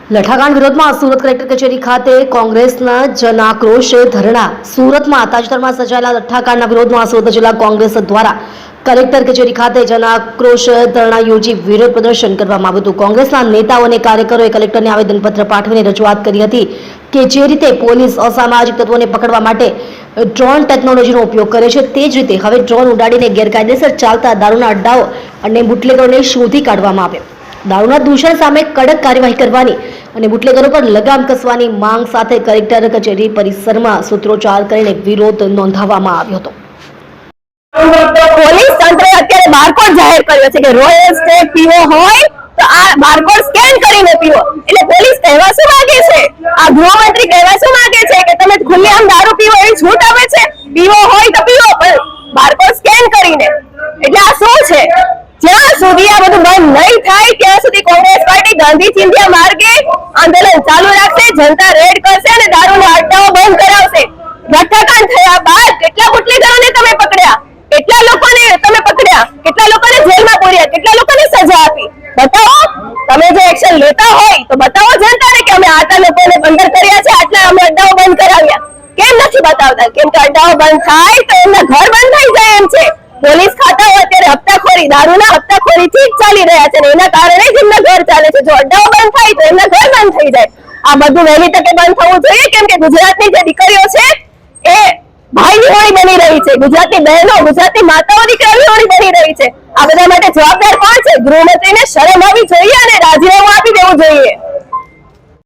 લઠ્ઠાકાંડ વિરોધમાં સુરત કલેક્ટર કચેરી ખાતે કોંગ્રેસના જન આક્રોશ ધરણા સુરતમાં તાજેતરમાં સર્જાયેલા લઠ્ઠાકાંડના વિરોધમાં સુરત જિલ્લા કોંગ્રેસ દ્વારા કલેક્ટર કચેરી ખાતે જન આક્રોશ ધરણા યોજી વિરોધ પ્રદર્શન કરવામાં આવ્યું હતું। કોંગ્રેસના નેતાઓ અને કાર્યકરોએ કલેક્ટરને આવેદનપત્ર પાઠવીને રજૂઆત કરી હતી કે જે રીતે પોલીસ અસામાજિક તત્વોને પકડવા માટે ડ્રોન ટેકનોલોજીનો ઉપયોગ કરે છે તે જ રીતે હવે ડ્રોન ઉડાડીને ગેરકાયદેસર ચાલતા દારૂના અડ્ડાઓ અને બુટલેગરોને શોધી કાઢવામાં આવે। દારૂના દૂષણ સામે કડક કાર્યવાહી કરવાની અને બુટલેગરો પર લગામ કસવાની માંગ સાથે કલેક્ટર કચેરી પરિસરમાં સૂત્રોચ્ચાર કરીને વિરોધ નોંધાવવામાં આવ્યો હતો। પોલીસ તંત્રે અત્યારે બારકોડ જાહેર કર્યો છે કે રોયલ સ્ટેટ પીવો હોય તો આ બારકોડ સ્કેન કરીને પીવો। એટલે પોલીસ કહેવા શું માંગે છે? આ ગૃહમંત્રી કહેવા શું માંગે છે કે તમે ખુલ્લેઆમ દારૂ પીવો એવી છૂટ આપે છે? પીવો હોય તો પીવો પણ બારકોડ સ્કેન કરીને। એટલે આ શું છે? જ્યાં સુધી આ બધું બંધ નહીં થાય ત્યાં સુધી કોંગ્રેસ પાર્ટી ગાંધી ચિંધ્યા માર્ગે આંદોલન ચાલુ રાખશે, જનતા રેડ કરશે અને દારૂના અડ્ડાઓ બંધ કરાવશે। લઠ્ઠાકાંડ થયા બાદ કેટલા બુટલેગરોને તમે પકડ્યા, કેટલા લોકોને તમે પકડ્યા, કેટલા લોકોને જેલમાં પૂર્યા, કેટલા લોકોને સજા આપી? બતાવો। તમે જો એક્શન લેતા હોય તો બતાવો જનતાને કે અમે આટલા લોકોને બંધ કર્યા છે, આટલા અમે અડ્ડાઓ બંધ કરાવ્યા। કેમ નથી બતાવતા? કેમ કે અડ્ડાઓ બંધ થાય તો એમના ઘર બંધ થઈ જાય એમ છે। પોલીસ ખાતાઓ અત્યારે હપ્તાખોરી, દારૂના હપ્તાખોરીથી જ ચાલી રહ્યા છે ને એના કારણે જ એમના ઘર ચાલે છે। જો અડ્ડાઓ બંધ થાય તો એમના ઘર બંધ થઈ જાય। આ બધું વહેલી તકે બંધ થવું જોઈએ કેમ કે ગુજરાતની જે દીકરીઓ છે એ ભાઈની હોળી બની રહી છે, ગુજરાતની બહેનો, ગુજરાતની માતાઓ દીકરાની હોળી બની રહી છે। આ બધા માટે જવાબદાર કોણ છે? ગૃહમંત્રીને શરમ આવવી જોઈએ અને રાજીનામું આપી દેવું જોઈએ।